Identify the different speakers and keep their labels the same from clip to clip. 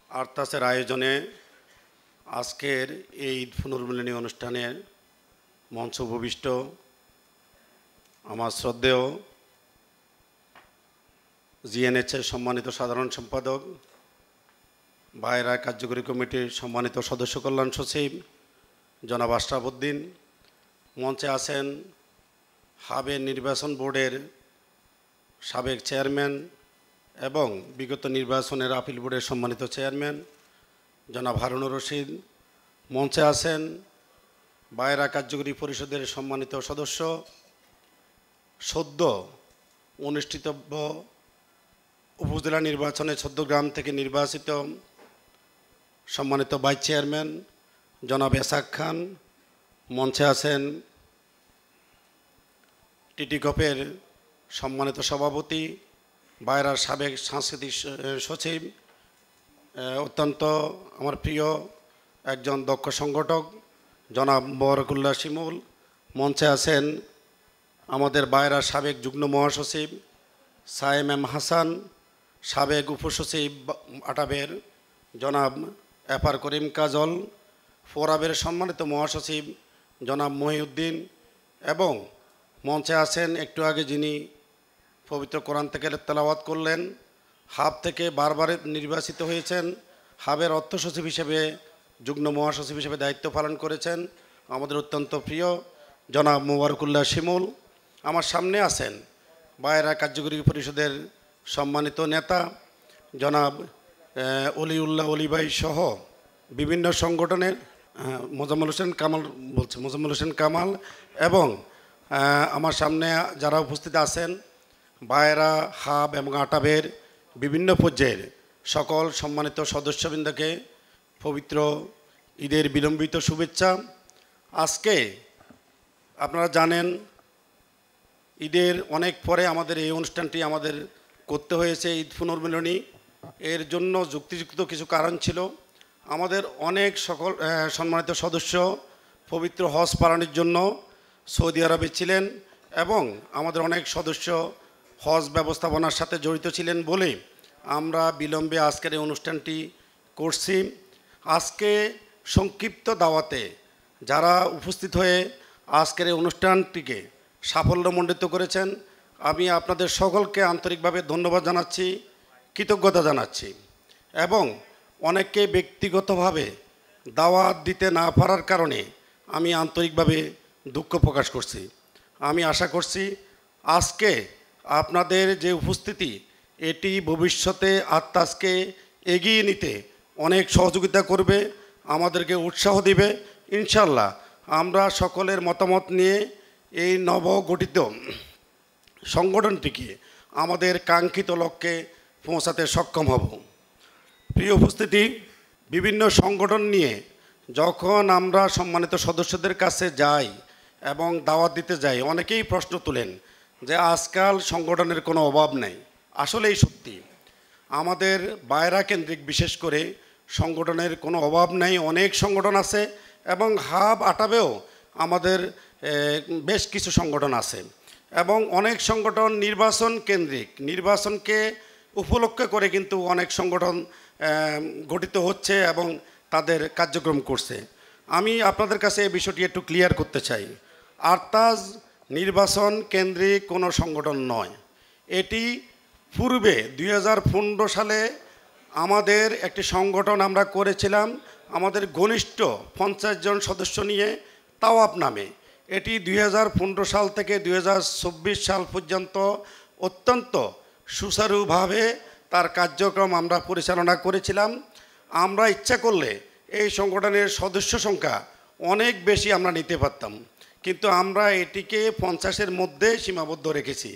Speaker 1: আরতাসের আয়োজনে আজকের এই ঈদ পুনর্মিলনী অনুষ্ঠানের মঞ্চ উপবিষ্ট আমার শ্রদ্ধেয় জিএনএইচের সম্মানিত সাধারণ সম্পাদক, বায়রা কার্যকরী কমিটির সম্মানিত সদস্য কল্যাণ সচিব জনাব আশরাফ উদ্দিন, মঞ্চে আছেন হাবের নির্বাচন বোর্ডের সাবেক চেয়ারম্যান এবং বিগত নির্বাচনের আপিল বোর্ডের সম্মানিত চেয়ারম্যান জনাব হারুনুর রশিদ, মঞ্চে আছেন বায়রা কার্যকরী পরিষদের সম্মানিত সদস্য, সদ্য অনুষ্ঠিতব্য উপজেলা নির্বাচনে চৌদ্দগ্রাম থেকে নির্বাচিত সম্মানিত ভাইস চেয়ারম্যান জনাব এসাক খান, মঞ্চে আছেন টিটিকপের সম্মানিত সভাপতি, বায়রার সাবেক সাংস্কৃতিক সচিব, অত্যন্ত আমার প্রিয় একজন দক্ষ সংগঠক জনাব মোবারকুল্লাহ শিমুল, মঞ্চে আছেন আমাদের বায়রার সাবেক যুগ্ম মহাসচিব সায়েম এম হাসান, সাবেক উপসচিব আটাবের জনাব এফআর করিম কাজল, ফোরাবের সম্মানিত মহাসচিব জনাব মহিউদ্দিন এবং মঞ্চে আছেন একটু আগে যিনি পবিত্র কোরআন থেকে তেলাওয়াত করলেন, হাব থেকে বারবার নির্বাচিত হয়েছেন, হাবের অর্থ সচিব হিসেবে যুগ্ম মহাসচিব হিসেবে দায়িত্ব পালন করেছেন আমাদের অত্যন্ত প্রিয় জনাব মোবারকুল্লাহ শিমুল। আমার সামনে আছেন বায়রা কার্যকরী পরিষদের সম্মানিত নেতা জনাব অলিউল্লাহ অলিভাই সহ বিভিন্ন সংগঠনের মোজাম্মেল হোসেন কামাল এবং আমার সামনে যারা উপস্থিত আছেন বায়রা, হাব এবং আটাবের বিভিন্ন পর্যায়ের সকল সম্মানিত সদস্যবৃন্দকে পবিত্র ঈদের বিলম্বিত শুভেচ্ছা। আজকে আপনারা জানেন ঈদের অনেক পরে আমাদের এই অনুষ্ঠানটি আমাদের করতে হয়েছে, ঈদ পুনর্মিলনী। এর জন্য যুক্তিযুক্ত কিছু কারণ ছিল। আমাদের অনেক সকল সম্মানিত সদস্য পবিত্র হজ পালনের জন্য সৌদি আরবে ছিলেন এবং আমাদের অনেক সদস্য হজ ব্যবস্থাপনার সাথে জড়িত ছিলেন বলে আমরা বিলম্বে আজকের এই অনুষ্ঠানটি করছি। আজকে সংক্ষিপ্ত দাওয়াতে যারা উপস্থিত হয়ে আজকের এই অনুষ্ঠানটিকে সাফল্যমণ্ডিত করেছেন, আমি আপনাদের সকলকে আন্তরিকভাবে ধন্যবাদ জানাচ্ছি, কৃতজ্ঞতা জানাচ্ছি এবং অনেককে ব্যক্তিগতভাবে দাওয়াত দিতে না পারার কারণে আমি আন্তরিকভাবে দুঃখ প্রকাশ করছি। আমি আশা করছি আজকে আপনাদের যে উপস্থিতি এটি ভবিষ্যতে আরতাসকে এগিয়ে নিতে অনেক সহযোগিতা করবে, আমাদেরকে উৎসাহ দিবে। ইনশাল্লাহ আমরা সকলের মতামত নিয়ে এই নবগঠিত সংগঠনটিকে আমাদের কাঙ্ক্ষিত লক্ষ্যে পৌঁছাতে সক্ষম হব। প্রিয় উপস্থিতি, বিভিন্ন সংগঠন নিয়ে যখন আমরা সম্মানিত সদস্যদের কাছে যাই এবং দাওয়াত দিতে যাই, অনেকেই প্রশ্ন তোলেন যে আজকাল সংগঠনের কোনো অভাব নেই। আসলেই সত্যি, আমাদের বায়রা কেন্দ্রিক বিশেষ করে সংগঠনের কোনো অভাব নেই, অনেক সংগঠন আছে এবং হাব আটাবেও আমাদের বেশ কিছু সংগঠন আছে এবং অনেক সংগঠন নির্বাচন কেন্দ্রিক, নির্বাচনকে উপলক্ষ করে কিন্তু অনেক সংগঠন গঠিত হচ্ছে এবং তাদের কার্যক্রম করছে। আমি আপনাদের কাছে এই বিষয়টি একটু ক্লিয়ার করতে চাই। আরতাস নির্বাচন কেন্দ্রিক কোনো সংগঠন নয়। এটি পূর্বে 2015 সালে আমাদের একটি সংগঠন আমরা করেছিলাম আমাদের ঘনিষ্ঠ 50 জন সদস্য নিয়ে তাওয়াব নামে। এটি 2015 সাল থেকে 2024 সাল পর্যন্ত অত্যন্ত সুচারুভাবে তার কার্যক্রম আমরা পরিচালনা করেছিলাম। আমরা ইচ্ছা করলে এই সংগঠনের সদস্য সংখ্যা অনেক বেশি আমরা নিতে পারতাম, কিন্তু আমরা এটিকে 50-এর মধ্যে সীমাবদ্ধ রেখেছি।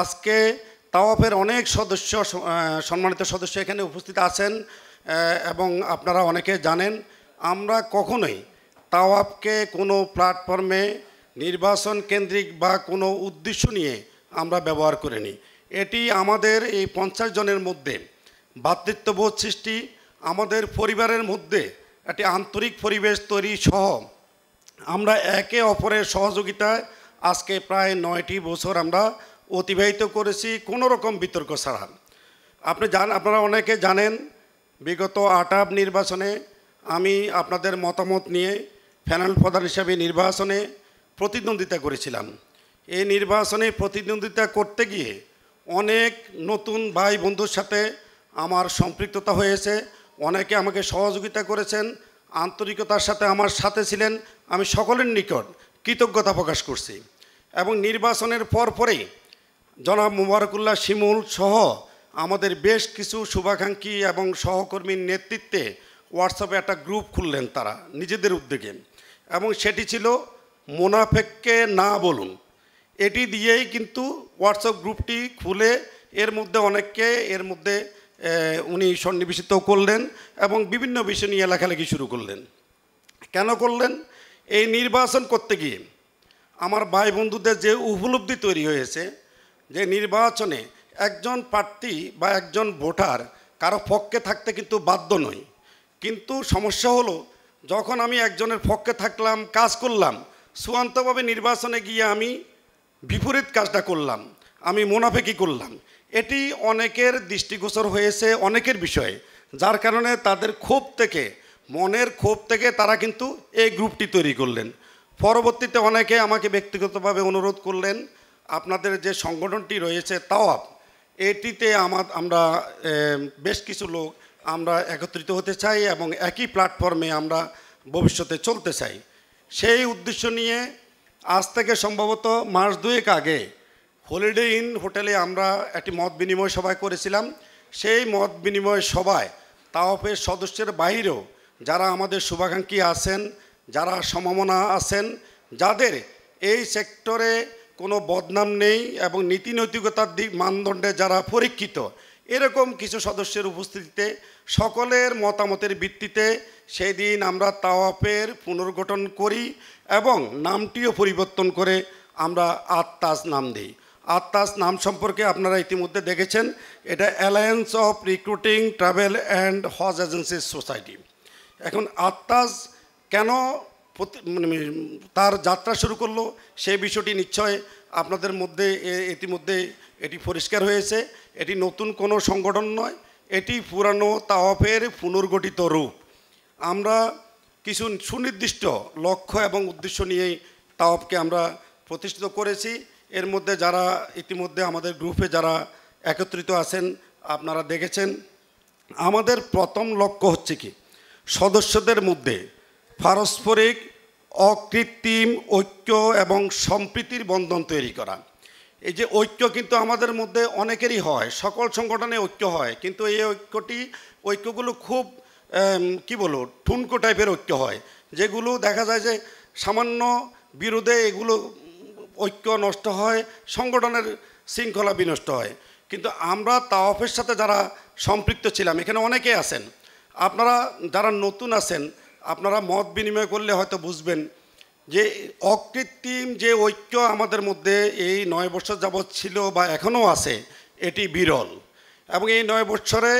Speaker 1: আজকে তাওয়াফের অনেক সদস্য, সম্মানিত সদস্য এখানে উপস্থিত আছেন এবং আপনারা অনেকে জানেন আমরা কখনোই তাওয়াফকে কোনো প্ল্যাটফর্মে নির্বাচন কেন্দ্রিক বা কোনো উদ্দেশ্য নিয়ে আমরা ব্যবহার করিনি। এটি আমাদের এই 50 জনের মধ্যে ভ্রাতৃত্ববোধ সৃষ্টি, আমাদের পরিবারের মধ্যে একটি আন্তরিক পরিবেশ তৈরি সহ আমরা একে অপরের সহযোগিতায় আজকে প্রায় 9টি বছর আমরা অতিবাহিত করেছি কোনো রকম বিতর্ক ছাড়া। আপনারা অনেকে জানেন বিগত আটাব নির্বাচনে আমি আপনাদের মতামত নিয়ে প্যানেল প্রধান হিসাবে নির্বাচনে প্রতিদ্বন্দ্বিতা করেছিলাম। এই নির্বাচনে প্রতিদ্বন্দ্বিতা করতে গিয়ে অনেক নতুন ভাই বন্ধুর সাথে আমার সম্পৃক্ততা হয়েছে, অনেকে আমাকে সহযোগিতা করেছেন, আন্তরিকতার সাথে আমার সাথে ছিলেন। আমি সকলের নিকট কৃতজ্ঞতা প্রকাশ করছি। এবং নির্বাচনের পরেই জনাব মোবারকুল্লাহ শিমুল সহ আমাদের বেশ কিছু শুভাকাঙ্ক্ষী এবং সহকর্মীর নেতৃত্বে হোয়াটসঅ্যাপে একটা গ্রুপ খুললেন তারা নিজেদের উদ্যোগে, এবং সেটি ছিল মোনাফেককে না বলুন। এটি দিয়েই কিন্তু হোয়াটসঅ্যাপ গ্রুপটি খুলে এর মধ্যে অনেককে এর মধ্যে উনি সন্নিবেশিত করলেন এবং বিভিন্ন বিষয় নিয়ে লেখালেখি শুরু করলেন। কেন করলেন? এই নির্বাচন করতে গিয়ে আমার ভাই বন্ধুদের যে উপলব্ধি তৈরি হয়েছে যে নির্বাচনে একজন প্রার্থী বা একজন ভোটার কারো পক্ষে থাকতে কিন্তু বাধ্য নয়, কিন্তু সমস্যা হলো যখন আমি একজনের পক্ষে থাকলাম, কাজ করলাম, চূড়ান্তভাবে নির্বাচনে গিয়ে আমি বিপরীত কাজটা করলাম, আমি মুনাফেকি করলাম, এটি অনেকের দৃষ্টিগোচর হয়েছে অনেকের বিষয়ে, যার কারণে তাদের ক্ষোভ থেকে, মনের ক্ষোভ থেকে তারা কিন্তু এই গ্রুপটি তৈরি করলেন। পরবর্তীতে অনেকে আমাকে ব্যক্তিগতভাবে অনুরোধ করলেন, আপনাদের যে সংগঠনটি রয়েছে তাওয়াফ, এটিতে আমরা বেশ কিছু লোক আমরা একত্রিত হতে চাই এবং একই প্ল্যাটফর্মে আমরা ভবিষ্যতে চলতে চাই। সেই উদ্দেশ্য নিয়ে আজ থেকে সম্ভবত মাস দুয়েক আগে হলিডে ইন হোটেলে আমরা একটি মত বিনিময় সভা করেছিলাম। সেই মত বিনিময় সভায় তাওয়াফের সদস্যের বাইরেও যারা আমাদের শুভাকাঙ্ক্ষী আছেন, যারা সমমনা আছেন, যাদের এই সেক্টরে কোনো বদনাম নেই এবং নীতি নৈতিকতার দিক মানদণ্ডে যারা পরীক্ষিত, এরকম কিছু সদস্যের উপস্থিতিতে সকলের মতামতের ভিত্তিতে সেই দিন আমরা তাওয়াফের পুনর্গঠন করি এবং নামটিও পরিবর্তন করে আমরা আত্তাজ নাম দিই। আত্তাজ নাম সম্পর্কে আপনারা ইতিমধ্যে দেখেছেন, এটা alliance of recruiting travel and Hajj agencies society. এখন আত্তাজ কেন তার যাত্রা শুরু করলো সেই বিষয়টি নিশ্চয় আপনাদের মধ্যে ইতিমধ্যে এটি পরিষ্কার হয়েছে। এটি নতুন কোনো সংগঠন নয়, এটি পুরানো তাওয়াফের পুনর্গঠিত রূপ। আমরা কিছু সুনির্দিষ্ট লক্ষ্য এবং উদ্দেশ্য নিয়েই তাওয়াফকে আমরা প্রতিষ্ঠিত করেছি। এর মধ্যে যারা ইতিমধ্যে আমাদের গ্রুপে যারা একত্রিত আছেন আপনারা দেখেছেন, আমাদের প্রথম লক্ষ্য হচ্ছে কি, সদস্যদের মধ্যে পারস্পরিক অকৃত্রিম ঐক্য এবং সম্প্রীতির বন্ধন তৈরি করা। এই যে ঐক্য কিন্তু আমাদের মধ্যে অনেকেরই হয়, সকল সংগঠনে ঐক্য হয়, কিন্তু এই ঐক্যগুলো খুব কি বলবো ঠুনকো টাইপের ঐক্য হয়, যেগুলো দেখা যায় যে সামান্য বিরোধে এগুলো ঐক্য নষ্ট হয়, সংগঠনের শৃঙ্খলা বিনষ্ট হয়। কিন্তু আমরা তাওয়াফের সাথে যারা সম্পৃক্ত ছিলাম, এখানে অনেকে আছেন, আপনারা যারা নতুন আছেন আপনারা মত বিনিময় করলে হয়তো বুঝবেন যে অকৃত্রিম যে ঐক্য আমাদের মধ্যে এই 9 বছর যাবৎ ছিল বা এখনও আছে, এটি বিরল। এবং এই 9 বছরে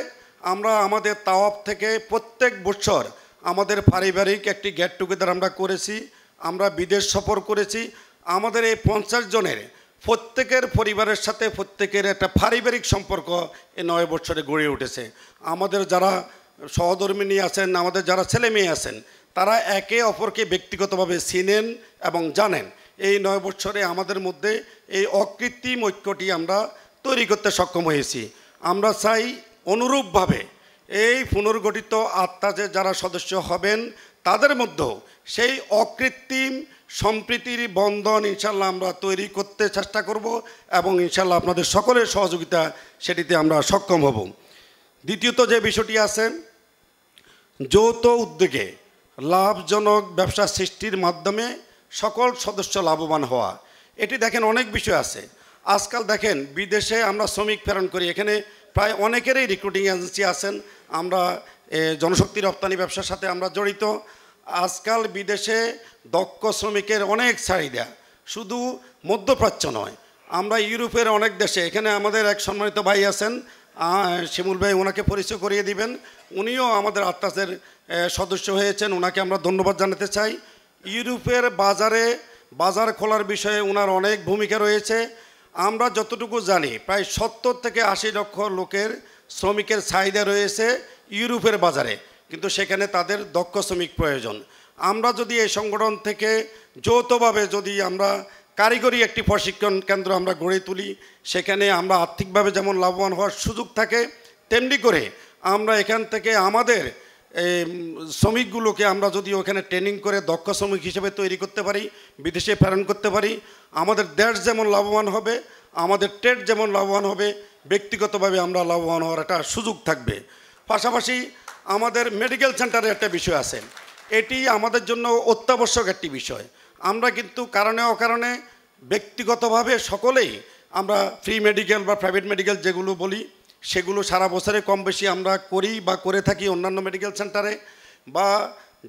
Speaker 1: আমরা আমাদের তাওয়াফ থেকে প্রত্যেক বছর আমাদের পারিবারিক একটি গেট টুগেদার আমরা করেছি, আমরা বিদেশ সফর করেছি। আমাদের এই 50 জনের প্রত্যেকের পরিবারের সাথে প্রত্যেকের একটা পারিবারিক সম্পর্ক এই 9 বছরে গড়ে উঠেছে। আমাদের যারা সহধর্মিণী আছেন, আমাদের যারা ছেলে মেয়ে আছেন, তারা একে অপরকে ব্যক্তিগতভাবে চিনেন এবং জানেন। এই 9 বছরে আমাদের মধ্যে এই অকৃত্রিম ঐক্যটি আমরা তৈরি করতে সক্ষম হয়েছি। আমরা চাই অনুরূপভাবে এই পুনর্গঠিত আত্মাজের যারা সদস্য হবেন তাদের মধ্যেও সেই অকৃত্রিম সম্প্রীতির বন্ধন ইনশাল্লাহ আমরা তৈরি করতে চেষ্টা করব এবং ইনশাল্লাহ আপনাদের সকলের সহযোগিতা সেটিতে আমরা সক্ষম হব। দ্বিতীয়ত যে বিষয়টি আছে, যৌথ উদ্যোগে লাভজনক ব্যবসা সৃষ্টির মাধ্যমে সকল সদস্য লাভবান হওয়া। এটি দেখেন অনেক বিষয় আছে। আজকাল দেখেন বিদেশে আমরা শ্রমিক প্রেরণ করি, এখানে প্রায় অনেকেরই রিক্রুটিং এজেন্সি আছেন, আমরা জনশক্তি রপ্তানি ব্যবসার সাথে আমরা জড়িত। আজকাল বিদেশে দক্ষ শ্রমিকের অনেক চাহিদা, শুধু মধ্যপ্রাচ্য নয়, আমরা ইউরোপের অনেক দেশে, এখানে আমাদের এক সম্মানিত ভাই আছেন শিমুল ভাই, ওনাকে পরিচয় করিয়ে দিবেন, উনিও আমাদের আত্মাজের সদস্য হয়েছেন, ওনাকে আমরা ধন্যবাদ জানাতে চাই। ইউরোপের বাজার খোলার বিষয়ে ওনার অনেক ভূমিকা রয়েছে। আমরা যতটুকু জানি প্রায় 70 থেকে 80 লক্ষ লোকের শ্রমিকের চাহিদা রয়েছে ইউরোপের বাজারে, কিন্তু সেখানে তাদের দক্ষ শ্রমিক প্রয়োজন। আমরা যদি এই সংগঠন থেকে যৌথভাবে যদি আমরা কারিগরি একটি প্রশিক্ষণ কেন্দ্র আমরা গড়ে তুলি, সেখানে আমরা আর্থিকভাবে যেমন লাভবান হওয়ার সুযোগ থাকে, তেমনি করে আমরা এখান থেকে আমাদের শ্রমিকগুলোকে আমরা যদি ওখানে ট্রেনিং করে দক্ষ শ্রমিক হিসেবে তৈরি করতে পারি, বিদেশে প্রেরণ করতে পারি, আমাদের দেশ যেমন লাভবান হবে, আমাদের ট্রেড যেমন লাভবান হবে, ব্যক্তিগতভাবে আমরা লাভবান হওয়ার একটা সুযোগ থাকবে। পাশাপাশি আমাদের মেডিকেল সেন্টারের একটা বিষয় আছে, এটি আমাদের জন্য অত্যাবশ্যক একটি বিষয়। আমরা কিন্তু কারণে অকারণে ব্যক্তিগতভাবে সকলেই আমরা ফ্রি মেডিকেল বা প্রাইভেট মেডিকেল যেগুলো বলি, সেগুলো সারা বছরে কম বেশি আমরা করি বা করে থাকি অন্যান্য মেডিকেল সেন্টারে। বা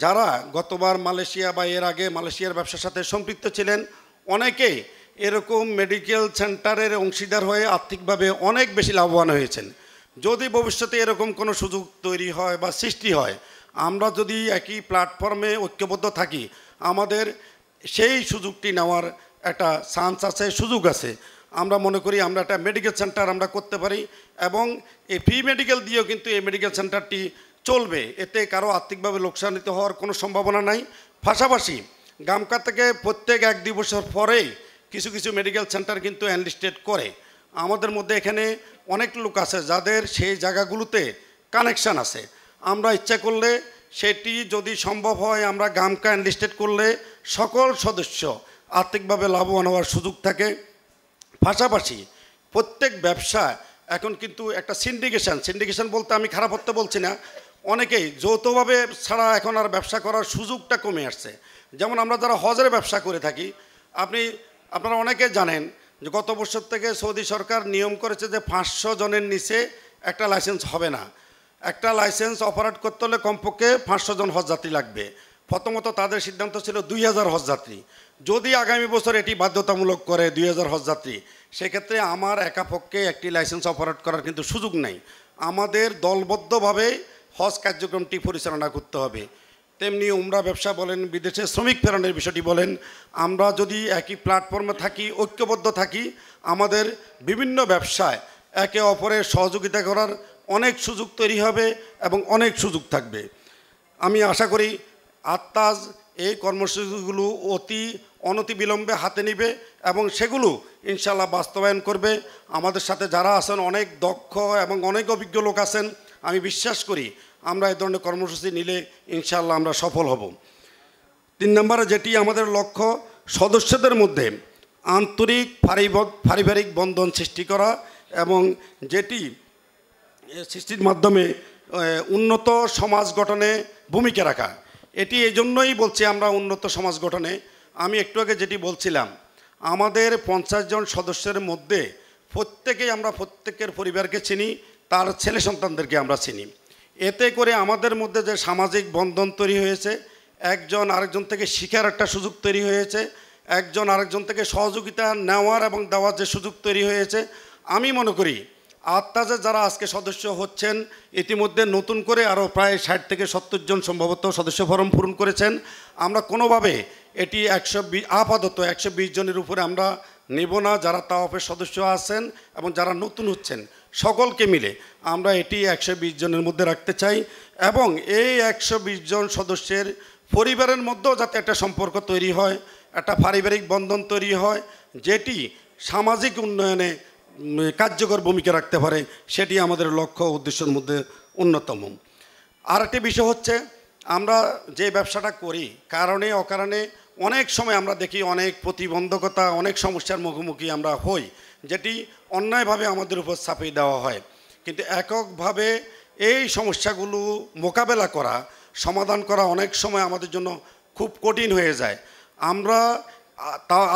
Speaker 1: যারা গতবার মালয়েশিয়া বা এর আগে মালয়েশিয়ার ব্যবসার সাথে সম্পৃক্ত ছিলেন, অনেকেই এরকম মেডিকেল সেন্টারের অংশীদার হয়ে আর্থিকভাবে অনেক বেশি লাভবান হয়েছেন। যদি ভবিষ্যতে এরকম কোনো সুযোগ তৈরি হয় বা সৃষ্টি হয়, আমরা যদি একই প্ল্যাটফর্মে ঐক্যবদ্ধ থাকি, আমাদের সেই সুযোগটি নেওয়ার একটা চান্স আছে, সুযোগ আছে। আমরা মনে করি আমরা একটা মেডিকেল সেন্টার আমরা করতে পারি, এবং এই ফ্রি মেডিকেল দিয়েও কিন্তু এই মেডিকেল সেন্টারটি চলবে, এতে কারো আর্থিকভাবে লোকসানিত হওয়ার কোনো সম্ভাবনা নাই। পাশাপাশি গামকা থেকে প্রত্যেক 1-2 বছর পরেই কিছু কিছু মেডিকেল সেন্টার কিন্তু এনলিস্টেড করে। আমাদের মধ্যে এখানে অনেক লোক আছে যাদের সেই জায়গাগুলোতে কানেকশান আছে। আমরা ইচ্ছা করলে সেটি যদি সম্ভব হয়, আমরা গামকা এনলিস্টেড করলে সকল সদস্য আর্থিকভাবে লাভবান হওয়ার সুযোগ থাকে। পাশাপাশি প্রত্যেক ব্যবসা এখন কিন্তু একটা সিন্ডিকেশন বলতে আমি খারাপ হতে বলছি না, অনেকেই যৌথভাবে ছাড়া এখন আর ব্যবসা করার সুযোগটা কমে আসছে। যেমন আমরা যারা হজের ব্যবসা করে থাকি, আপনারা অনেকে জানেন যে গত বছর থেকে সৌদি সরকার নিয়ম করেছে যে 500 জনের নিচে একটা লাইসেন্স হবে না। একটা লাইসেন্স অপারেট করতে হলে কমপক্ষে 500 জন হজযাত্রী লাগবে। প্রথমত তাদের সিদ্ধান্ত ছিল 2000 হজযাত্রী। যদি আগামী বছর এটি বাধ্যতামূলক করে 2000 হজযাত্রী, সেক্ষেত্রে আমার একা পক্ষে একটি লাইসেন্স অপারেট করার কিন্তু সুযোগ নেই। আমাদের দলবদ্ধভাবে হজ কার্যক্রমটি পরিচালনা করতে হবে। তেমনি উমরা ব্যবসা বলেন, বিদেশে শ্রমিক প্রেরণের বিষয়টি বলেন, আমরা যদি একই প্ল্যাটফর্মে থাকি, ঐক্যবদ্ধ থাকি, আমাদের বিভিন্ন ব্যবসায় একে অপরের সহযোগিতা করার অনেক সুযোগ তৈরি হবে এবং অনেক সুযোগ থাকবে। আমি আশা করি আত্মাজ এই কর্মসূচিগুলো অনতিবিলম্বে হাতে নেবে এবং সেগুলো ইনশাআল্লাহ বাস্তবায়ন করবে। আমাদের সাথে যারা আছেন অনেক দক্ষ এবং অনেক অভিজ্ঞ লোক আছেন, আমি বিশ্বাস করি আমরা এই ধরনের কর্মসূচি নিলে ইনশাআল্লাহ আমরা সফল হব। 3 নম্বরে যেটি আমাদের লক্ষ্য, সদস্যদের মধ্যে আন্তরিক পারিবারিক বন্ধন সৃষ্টি করা এবং যেটি সৃষ্টির মাধ্যমে উন্নত সমাজ গঠনে ভূমিকা রাখা। এটি এই জন্যই বলছি আমরা উন্নত সমাজ গঠনে। আমি একটু আগে যেটি বলছিলাম, আমাদের 50 জন সদস্যের মধ্যে আমরা প্রত্যেকের পরিবারকে চিনি, তার ছেলে সন্তানদেরকে আমরা চিনি। এতে করে আমাদের মধ্যে যে সামাজিক বন্ধন তৈরি হয়েছে, একজন আরেকজন থেকে শিখার একটা সুযোগ তৈরি হয়েছে, একজন আরেকজন থেকে সহযোগিতা নেওয়ার এবং দেওয়ার যে সুযোগ তৈরি হয়েছে, আমি মনে করি আত্মাজে যারা আজকে সদস্য হচ্ছেন, ইতিমধ্যে নতুন করে আরও প্রায় 60 থেকে 70 জন সম্ভবত সদস্য ফরম পূরণ করেছেন। আমরা কোনোভাবে এটি আপাতত 120 জনের উপরে আমরা নেব না। যারা তাওয়াফের সদস্য আছেন এবং যারা নতুন হচ্ছেন, সকলকে মিলে আমরা এটি 120 জনের মধ্যে রাখতে চাই এবং এই 120 জন সদস্যের পরিবারের মধ্যেও যাতে একটা সম্পর্ক তৈরি হয়, একটা পারিবারিক বন্ধন তৈরি হয়, যেটি সামাজিক উন্নয়নে কার্যকর ভূমিকা রাখতে পারে, সেটি আমাদের লক্ষ্য উদ্দেশ্যের মধ্যে অন্যতম। আর একটি বিষয় হচ্ছে, আমরা যে ব্যবসাটা করি কারণে অকারণে অনেক সময় আমরা দেখি অনেক প্রতিবন্ধকতা, অনেক সমস্যার মুখোমুখি আমরা হই, যেটি অন্যায়ভাবে আমাদের উপর চাপিয়ে দেওয়া হয়। কিন্তু এককভাবে এই সমস্যাগুলো মোকাবেলা করা, সমাধান করা অনেক সময় আমাদের জন্য খুব কঠিন হয়ে যায়। আমরা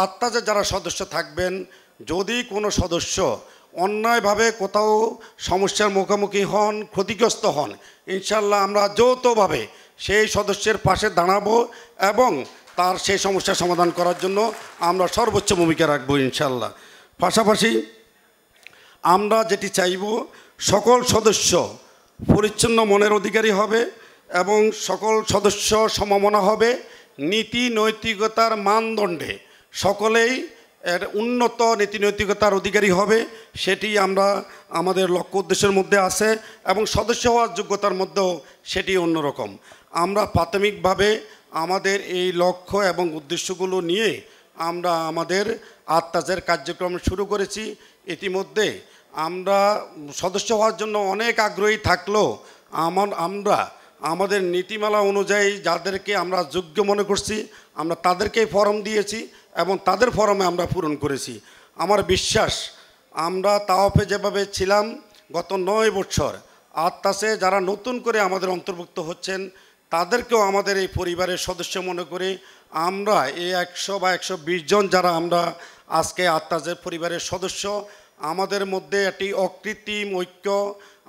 Speaker 1: আত্মাজে যারা সদস্য থাকবেন, যদি কোনো সদস্য অন্যায়ভাবে কোথাও সমস্যার মুখোমুখি হন, ক্ষতিগ্রস্ত হন, ইনশাল্লাহ আমরা যৌথভাবে সেই সদস্যের পাশে দাঁড়াবো এবং তার সেই সমস্যার সমাধান করার জন্য আমরা সর্বোচ্চ ভূমিকা রাখবো ইনশাল্লাহ। পাশাপাশি আমরা যেটি চাইব, সকল সদস্য পরিচ্ছন্ন মনের অধিকারী হবে এবং সকল সদস্য সমমনা হবে, নীতি নৈতিকতার মানদণ্ডে সকলেই এর উন্নত নীতি নৈতিকতার অধিকারী হবে, সেটি আমরা আমাদের লক্ষ্য উদ্দেশ্যের মধ্যে আছে এবং সদস্য হওয়ার যোগ্যতার মধ্যেও সেটি অন্যরকম। আমরা প্রাথমিকভাবে আমাদের এই লক্ষ্য এবং উদ্দেশ্যগুলো নিয়ে আমরা আমাদের আত্মাজের কার্যক্রম শুরু করেছি। ইতিমধ্যে আমরা সদস্য হওয়ার জন্য অনেক আগ্রহী থাকলেও আমরা আমাদের নীতিমালা অনুযায়ী যাদেরকে আমরা যোগ্য মনে করছি আমরা তাদেরকেই ফর্ম দিয়েছি এবং তাদের ফর্মে আমরা পূরণ করেছি। আমার বিশ্বাস আমরা তাওয়াফে যেভাবে ছিলাম গত 9 বছর, আত্মাসে যারা নতুন করে আমাদের অন্তর্ভুক্ত হচ্ছেন তাদেরকেও আমাদের এই পরিবারের সদস্য মনে করে আমরা এই 100 বা 120 জন যারা আমরা আজকে আত্মাজের পরিবারের সদস্য, আমাদের মধ্যে একটি অকৃত্রিম ঐক্য,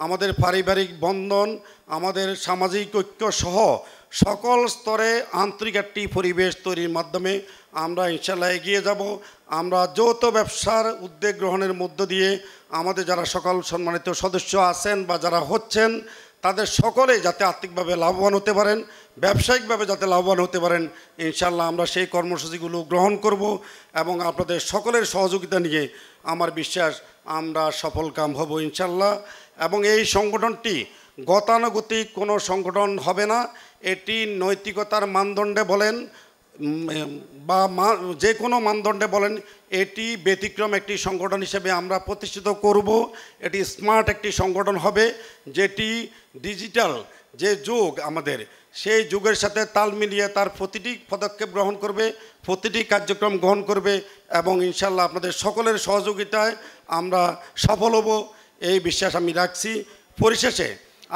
Speaker 1: আমাদের পারিবারিক বন্ধন, আমাদের সামাজিক ঐক্য সহ সকল স্তরে আন্তরিক একটি পরিবেশ তৈরির মাধ্যমে আমরা ইনশাল্লাহ এগিয়ে যাব। আমরা যৌথ ব্যবসার উদ্যোগ গ্রহণের মধ্য দিয়ে আমাদের যারা সকল সম্মানিত সদস্য আছেন বা যারা হচ্ছেন তাদের সকলে যাতে আর্থিকভাবে লাভবান হতে পারেন, ব্যবসায়িকভাবে যাতে লাভবান হতে পারেন, ইনশাল্লাহ আমরা সেই কর্মসূচিগুলো গ্রহণ করব এবং আপনাদের সকলের সহযোগিতা নিয়ে আমার বিশ্বাস আমরা সফলকাম হব ইনশাল্লাহ। এবং এই সংগঠনটি গতানুগতিক কোনো সংগঠন হবে না, এটি নৈতিকতার মানদণ্ডে বলেন বা যে কোনো মানদণ্ডে বলেন এটি ব্যতিক্রম একটি সংগঠন হিসেবে আমরা প্রতিষ্ঠিত করব। এটি স্মার্ট একটি সংগঠন হবে যেটি ডিজিটাল যে যুগ আমাদের সেই যুগের সাথে তাল মিলিয়ে তার প্রতিটি পদক্ষেপ গ্রহণ করবে, প্রতিটি কার্যক্রম গ্রহণ করবে এবং ইনশাল্লাহ আপনাদের সকলের সহযোগিতায় আমরা সফল হব এই বিশ্বাস আমি রাখছি। পরিশেষে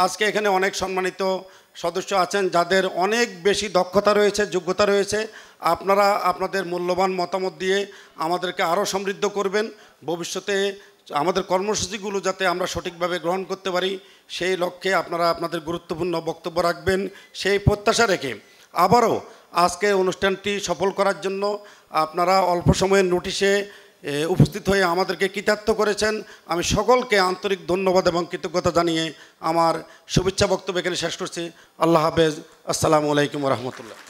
Speaker 1: আজকে এখানে অনেক সম্মানিত সদস্য আছেন যাদের অনেক বেশি দক্ষতা রয়েছে, যোগ্যতা রয়েছে। আপনারা আপনাদের মূল্যবান মতামত দিয়ে আমাদেরকে আরও সমৃদ্ধ করবেন। ভবিষ্যতে আমাদের কর্মসূচিগুলো যাতে আমরা সঠিকভাবে গ্রহণ করতে পারি সেই লক্ষ্যে আপনারা আপনাদের গুরুত্বপূর্ণ বক্তব্য রাখবেন সেই প্রত্যাশা রেখে আবারও আজকে অনুষ্ঠানটি সফল করার জন্য আপনারা অল্প সময়ের নোটিশে উপস্থিত হয়ে আমাদেরকে কৃতার্থ করেছেন। আমি সকলকে আন্তরিক ধন্যবাদ এবং কৃতজ্ঞতা জানিয়ে আমার শুভেচ্ছা বক্তব্য এখানে শেষ করছি। আল্লাহ হাফেজ। আসসালামু আলাইকুম রহমতুল্লাহ।